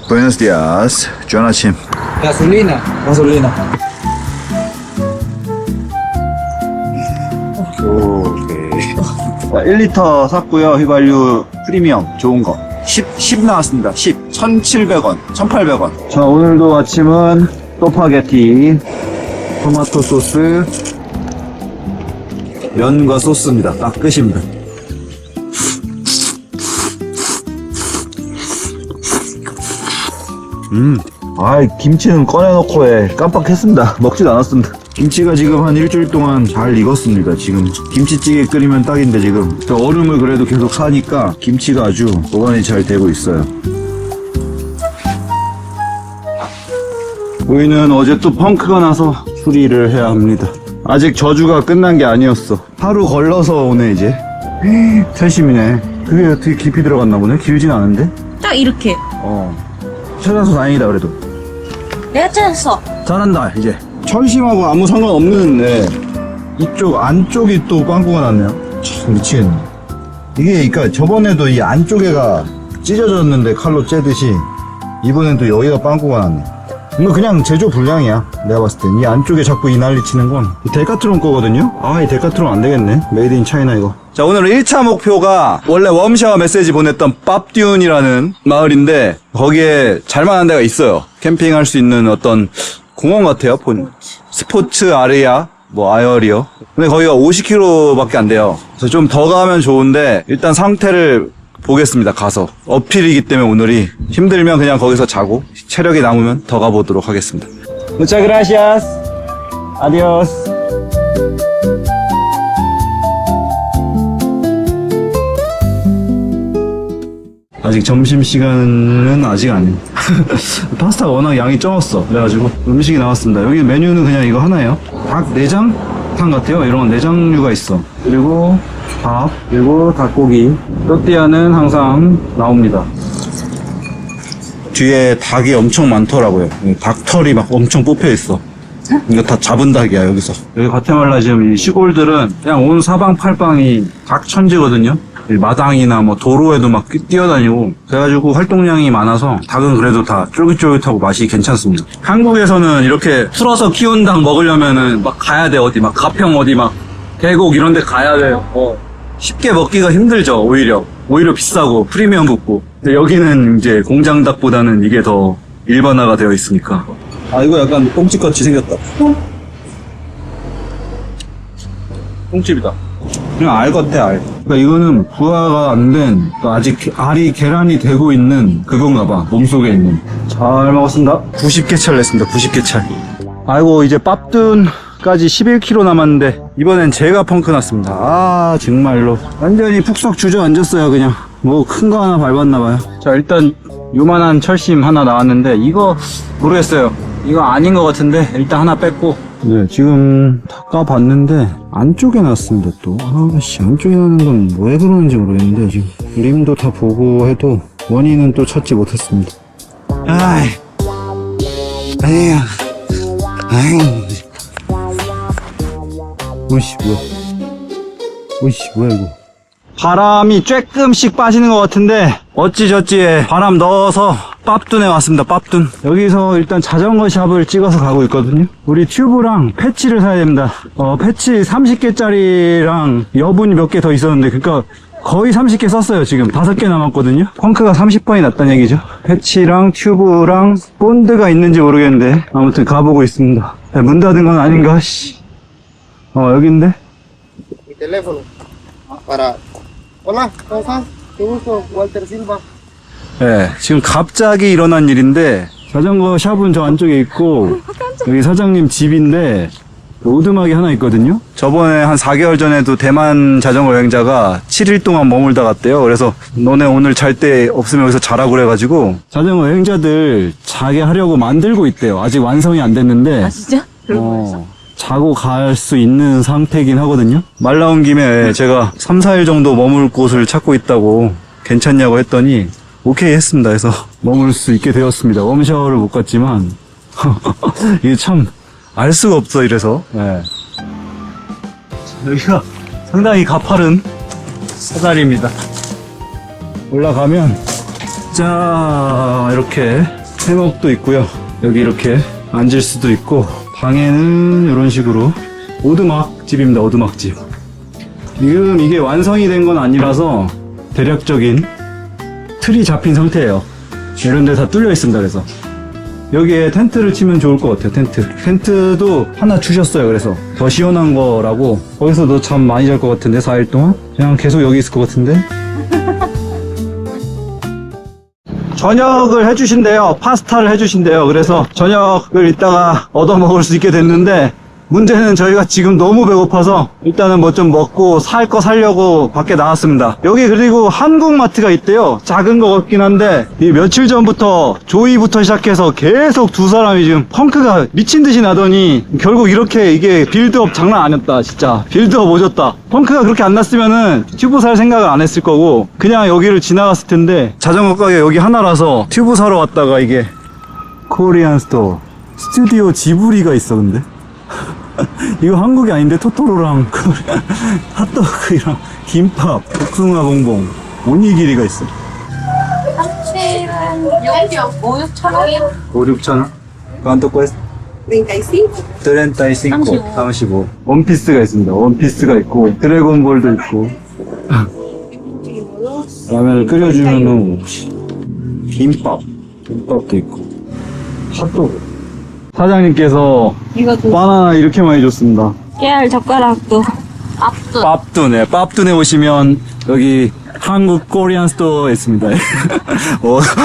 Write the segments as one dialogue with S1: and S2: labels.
S1: Buenos días. 좋은 아침.
S2: Gasolina. Gasolina.
S1: 오케이. 자, 1리터 샀고요. 휘발유 프리미엄 좋은 거. 10 나왔습니다. 10. 1,700원, 1,800원. 자, 오늘도 아침은 소파게티, 토마토 소스, 면과 소스입니다. 딱 끝입니다. 김치는 꺼내놓고 깜빡했습니다. 먹지도 않았습니다. 김치가 지금 한 일주일 동안 잘 익었습니다. 지금 김치찌개 끓이면 딱인데 지금 얼음을 그래도 계속 사니까 김치가 아주 보관이 잘 되고 있어요. 우리는 어제 또 펑크가 나서 수리를 해야 합니다. 아직 저주가 끝난 게 아니었어. 하루 걸러서 오네 이제. 철심이네. 그게 어떻게 깊이 들어갔나 보네. 길진 않은데.
S3: 딱 이렇게.
S1: 찾아서 다행이다 그래도.
S3: 내가 찾았어.
S1: 잘한다 이제. 철심하고 아무 상관없는 이쪽 안쪽이 또 빵꾸가 났네요. 참 미치겠네. 이게 그러니까 저번에도 이 안쪽에가 찢어졌는데 칼로 째듯이 이번엔 또 여기가 빵꾸가 났네. 이거 그냥 제조 불량이야. 내가 봤을 땐 이 안쪽에 자꾸 이 난리 치는 건 데카트론 거거든요. 이 데카트론 안 되겠네. 메이드 인 차이나 이거. 자, 오늘 1차 목표가 원래 웜샤워 메시지 보냈던 밥듀운이라는 마을인데 거기에 잘만한 데가 있어요. 캠핑할 수 있는 어떤 공원 같아요. 스포츠 아레아 아이어리어. 근데 거기가 50km밖에 안 돼요. 그래서 좀 더 가면 좋은데 일단 상태를 보겠습니다. 가서 어필이기 때문에 오늘이 힘들면 그냥 거기서 자고 체력이 남으면 더 가보도록 하겠습니다. Muchas gracias. Adiós. 아직 점심시간은 아직 아니에요. 파스타가 워낙 양이 적었어. 그래가지고 음식이 나왔습니다. 여기 메뉴는 그냥 이거 하나예요. 닭 내장탕 같아요. 이런 건 내장류가 있어. 그리고 밥, 그리고 닭고기. 또띠아는 항상 나옵니다. 뒤에 닭이 엄청 많더라고요. 닭털이 막 엄청 뽑혀 있어. 이거 다 잡은 닭이야 여기서. 여기 과테말라 지금 이 시골들은 그냥 온 사방팔방이 닭 천지거든요. 마당이나 도로에도 막 뛰어다니고 그래가지고 활동량이 많아서 닭은 그래도 다 쫄깃쫄깃하고 맛이 괜찮습니다. 한국에서는 이렇게 풀어서 키운 닭 먹으려면은 막 가야 돼. 어디 막 가평 어디 막 계곡 이런 데 가야 돼요. 쉽게 먹기가 힘들죠. 오히려 비싸고 프리미엄 붙고. 근데 여기는 이제 공장 닭보다는 이게 더 일반화가 되어 있으니까. 이거 약간 똥집같이 생겼다. 똥집이다. 그냥 알 같아, 알. 그러니까 이거는 부화가 안 된, 아직 알이 계란이 되고 있는 그건가 봐. 몸속에 있는. 잘 먹었습니다. 90개찰 냈습니다. 90개찰. 아이고, 이제 빻둔까지 11km 남았는데 이번엔 제가 펑크 났습니다. 정말로 완전히 푹석 주저앉았어요. 그냥 큰 거 하나 밟았나 봐요. 자, 일단 요만한 철심 하나 나왔는데 이거 모르겠어요. 이거 아닌 것 같은데 일단 하나 뺐고. 네, 지금 다 까봤는데 안쪽에 났습니다. 또 안쪽에 나는 건 왜 그러는지 모르겠는데 지금 림도 다 보고 해도 원인은 또 찾지 못했습니다. 뭐야 이거. 바람이 조금씩 빠지는 것 같은데 어찌저찌에 바람 넣어서 빻둔에 왔습니다. 빻둔. 여기서 일단 자전거 샵을 찍어서 가고 있거든요. 우리 튜브랑 패치를 사야 됩니다. 패치 30개짜리랑 여분이 몇 개 더 있었는데 그러니까 거의 30개 썼어요. 지금 5개 남았거든요. 펑크가 30번이 났다는 얘기죠. 패치랑 튜브랑 본드가 있는지 모르겠는데 아무튼 가보고 있습니다. 문 닫은 건 아닌가? 여긴데?
S4: Mi teléfono para. Hola, ¿cómo estás? Qué gusto, Walter Silva.
S1: 네, 지금 갑자기 일어난 일인데 자전거 샵은 저 안쪽에 있고 여기 사장님 집인데 오두막이 하나 있거든요. 저번에 한 4개월 전에도 대만 자전거 여행자가 7일 동안 머물다 갔대요. 그래서 너네 오늘 잘 때 없으면 여기서 자라고 그래가지고 자전거 여행자들 자게 하려고 만들고 있대요. 아직 완성이 안 됐는데
S3: 진짜?
S1: 자고 갈 수 있는 상태긴 하거든요. 말 나온 김에 제가 3, 4일 정도 머물 곳을 찾고 있다고 괜찮냐고 했더니 오케이 했습니다. 그래서 머물 수 있게 되었습니다. 웜샤워를 못 갔지만 이게 참 알 수가 없어 이래서. 네. 여기가 상당히 가파른 사다리입니다. 올라가면 자, 이렇게 해먹도 있고요. 여기 이렇게 앉을 수도 있고, 방에는 이런 식으로 오두막집입니다. 오두막집. 지금 이게 완성이 된 건 아니라서 대략적인 틀이 잡힌 상태예요. 이런 데 다 뚫려 있습니다. 그래서 여기에 텐트를 치면 좋을 것 같아요. 텐트도 하나 주셨어요. 그래서 더 시원한 거라고. 거기서 너 잠 많이 잘 것 같은데 4일 동안? 그냥 계속 여기 있을 것 같은데? 저녁을 해주신대요. 파스타를 해주신대요. 그래서 저녁을 이따가 얻어 먹을 수 있게 됐는데, 문제는 저희가 지금 너무 배고파서 일단은 뭐 좀 먹고 살 거 사려고 밖에 나왔습니다. 여기 그리고 한국마트가 있대요. 작은 거 같긴 한데, 이 며칠 전부터 조이부터 시작해서 계속 두 사람이 지금 펑크가 미친 듯이 나더니 결국 이렇게 이게 빌드업 장난 아니었다. 진짜 빌드업 오졌다. 펑크가 그렇게 안 났으면은 튜브 살 생각을 안 했을 거고 그냥 여기를 지나갔을 텐데, 자전거 가게 여기 하나라서 튜브 사러 왔다가 이게 코리안 스토어 스튜디오 지브리가 있어. 근데 이거 한국이 아닌데 토토로랑 핫도그랑 김밥, 복숭아 봉봉, 오니기리가 있어.
S3: 참치는 5, 6천 원이요?
S1: 5, 6천 원? ¿Cuánto cuesta?
S3: 35.
S1: 35. 35. 원피스가 있습니다. 원피스가 있고 드래곤볼도 있고 라면을 끓여주면은 김밥도 있고 핫도그. 사장님께서
S3: 이것도
S1: 바나나 이렇게 많이 줬습니다.
S3: 깨알 젓가락도 앞도
S1: 밥두네. 밥두네 오시면 여기 한국 코리안 스토어 있습니다.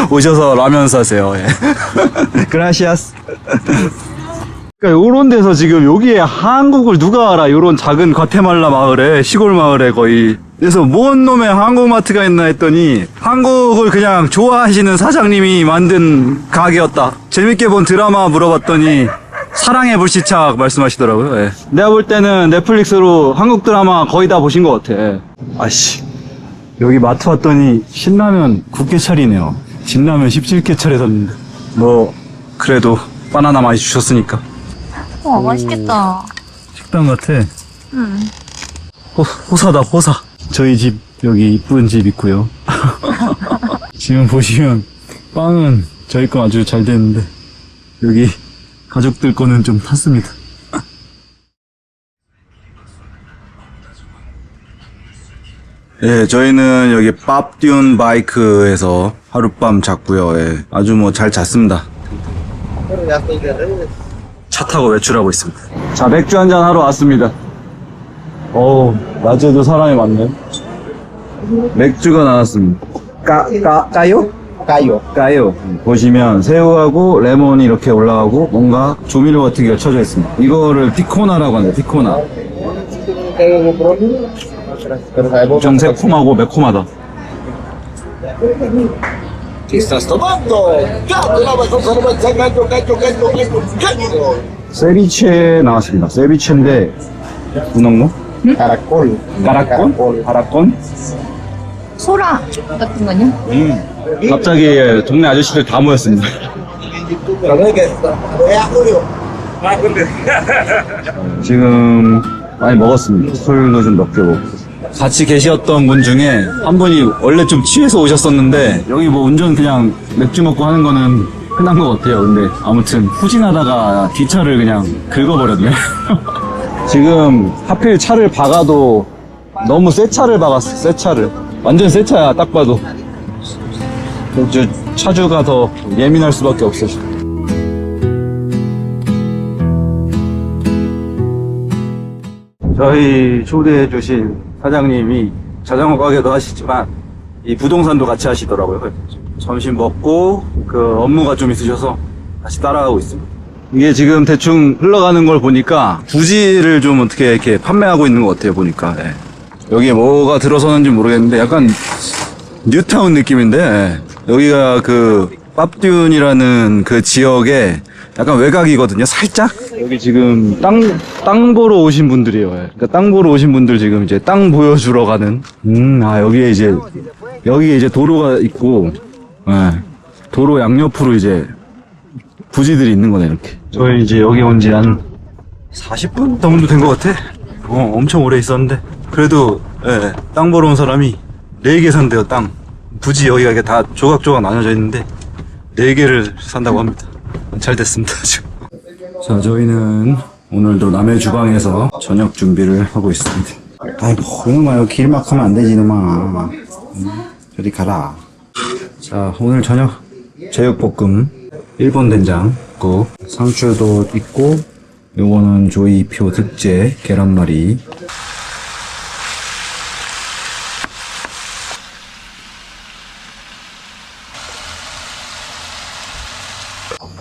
S1: 오셔서 라면 사세요. 예. 그라시아스. 그러니까 요런 데서 지금 여기에 한국을 누가 알아? 요런 작은 과테말라 마을에, 시골 마을에 거의. 그래서 뭔 놈의 한국마트가 있나 했더니 한국을 그냥 좋아하시는 사장님이 만든 가게였다. 재밌게 본 드라마 물어봤더니 사랑의 불시착 말씀하시더라고요. 예. 내가 볼 때는 넷플릭스로 한국 드라마 거의 다 보신 것 같아. 아씨, 여기 마트 왔더니 신라면 9개 차리네요. 진라면 17개 차례 샀는데. 뭐 그래도 바나나 많이 주셨으니까.
S3: 맛있겠다.
S1: 식당 같아. 호사다, 호사. 저희 집 여기 이쁜 집 있고요. 지금 보시면 빵은 저희 거 아주 잘 됐는데 여기 가족들 거는 좀 탔습니다. 예, 저희는 여기 밥듀 바이크에서 하룻밤 잤고요. 예, 아주 뭐 잘 잤습니다. 차 타고 외출하고 있습니다. 자, 맥주 한잔 하러 왔습니다. 어우, 낮에도 사람이 많네. 맥주가 나왔습니다. 까요? 까요. 보시면 새우하고 레몬이 이렇게 올라가고 뭔가 조미료 같은 게 쳐져 있습니다. 이거를 피코나라고 하네요. 피코나. 엄청 새콤하고 매콤하다. 세비체 나왔습니다. 세비체인데 문어무?
S4: Caracol.
S1: 까라콘? 까라콘?
S3: 소라 같은 거냐?
S1: 갑자기 동네 아저씨들 다 모였습니다. 지금 많이 먹었습니다. 술도 좀 몇 개 먹고. 같이 계셨던 분 중에 한 분이 원래 좀 취해서 오셨었는데 여기 뭐 운전 그냥 맥주 먹고 하는 거는 흔한 것 같아요. 근데 아무튼 후진하다가 뒷차를 그냥 긁어버렸네. 지금 하필 차를 박아도 너무 새 차를 박았어. 새 차를. 완전 새 차야 딱 봐도. 저 차주가 더 예민할 수밖에 없어. 저희 초대해 주신 사장님이 자전거 가게도 하시지만 이 부동산도 같이 하시더라고요. 점심 먹고 그 업무가 좀 있으셔서 다시 따라가고 있습니다. 이게 지금 대충 흘러가는 걸 보니까 부지를 좀 어떻게 이렇게 판매하고 있는 것 같아요. 보니까. 예. 여기에 뭐가 들어서는지 모르겠는데 약간 뉴타운 느낌인데, 예. 여기가 그 밥듀이라는 그 지역에 약간 외곽이거든요. 살짝. 여기 지금 땅 보러 오신 분들이에요. 예. 그러니까 땅 보러 오신 분들 지금 이제 땅 보여주러 가는. 여기에 이제 도로가 있고, 예. 도로 양옆으로 이제 부지들이 있는 거네, 이렇게. 저희 이제 여기 온 지 한 40분 정도 된 것 같아. 엄청 오래 있었는데. 그래도, 예, 땅 보러 온 사람이 4개 산대요, 땅. 굳이 여기가 이렇게 다 조각조각 나눠져 있는데 4개를 산다고 합니다. 잘 됐습니다 지금. 자, 저희는 오늘도 남의 주방에서 저녁 준비를 하고 있습니다. 아이고, 이놈아, 여기 길 막 하면 안 되지, 이놈아. 저리 가라. 자, 오늘 저녁 제육볶음, 일본 된장국, 상추도 있고, 요거는 조이표 특제 계란말이.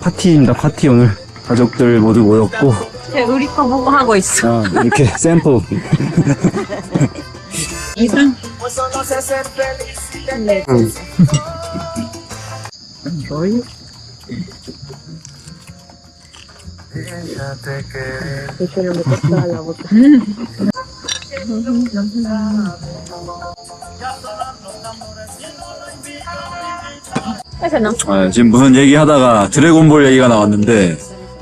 S1: 파티입니다, 파티. 오늘 가족들 모두 모였고,
S3: 우리 거 보고 하고 있어.
S1: 이렇게 샘플.
S3: 이상?
S5: 지금 무슨 얘기 하다가 드래곤볼 얘기가 나왔는데,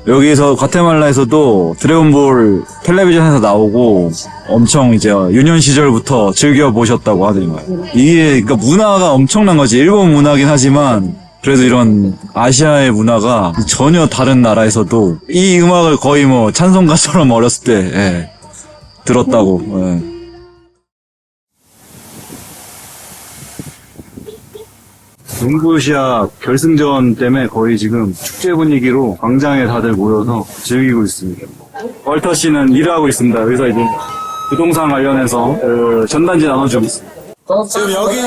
S5: 여기서 과테말라에서도 드래곤볼 텔레비전에서 나오고 엄청 이제 유년 시절부터 즐겨 보셨다고 하더니만요. 이게 그러니까 문화가 엄청난 거지. 일본 문화긴 하지만 그래도 이런 아시아의 문화가 전혀 다른 나라에서도 이 음악을 거의 뭐 찬송가처럼 어렸을 때 들었다고.
S1: 농구시합 결승전 때문에 거의 지금 축제 분위기로 광장에 다들 모여서 즐기고 있습니다. 월터 씨는 일을 하고 있습니다. 여기서 이제 부동산 관련해서 전단지 나눠주고 있습니다.
S5: 지금 여기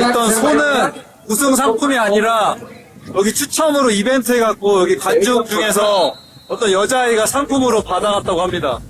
S5: 있던 소는 우승 상품이 아니라 여기 추첨으로 이벤트 해갖고 여기 관중 중에서 어떤 여자아이가 상품으로 받아갔다고 합니다.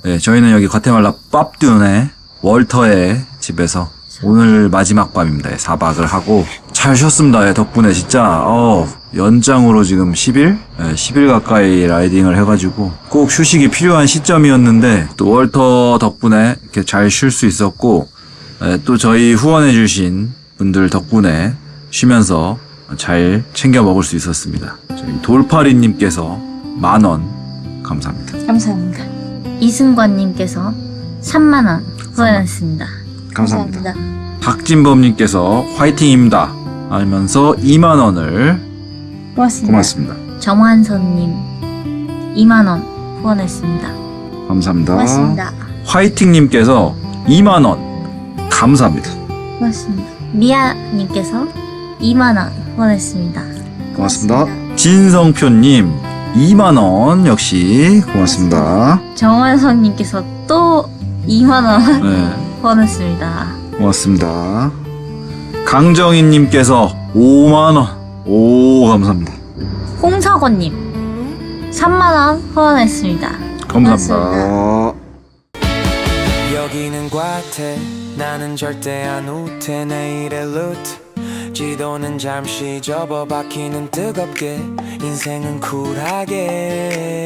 S5: 네, 저희는 여기 과테말라 밥뚠의 월터의 집에서 오늘 마지막 밤입니다. 4박을 하고 잘 쉬었습니다. 덕분에 진짜 연장으로 지금 10일? 10일 가까이 라이딩을 해가지고 꼭 휴식이 필요한 시점이었는데 또 월터 덕분에 이렇게 잘 쉴 수 있었고 또 저희 후원해주신 분들 덕분에 쉬면서 잘 챙겨 먹을 수 있었습니다. 저희 돌파리님께서 10,000원 감사합니다.
S3: 감사합니다. 이승관님께서 3만원 후원했습니다.
S1: 감사합니다.
S5: 박진범님께서 화이팅입니다 하면서 2만원을 고맙습니다.
S3: 정환선님 2만원 후원했습니다.
S1: 감사합니다.
S3: 고맙습니다.
S5: 화이팅님께서 2만원 감사합니다.
S3: 고맙습니다. 미아님께서 2만원 후원했습니다.
S1: 고맙습니다.
S5: 진성표님 2만원 역시 고맙습니다.
S3: 정환선님께서 또 2만원
S5: 네,
S3: 후원했습니다.
S1: 고맙습니다.
S5: 강정희님께서 5만원 오 감사합니다.
S3: 홍석원님 3만원 후원했습니다.
S5: 감사합니다.
S6: 여기는 과태 나는 절대 안 우태 내일의 루트 지도는 잠시 접어 바퀴는 뜨겁게 인생은 쿨하게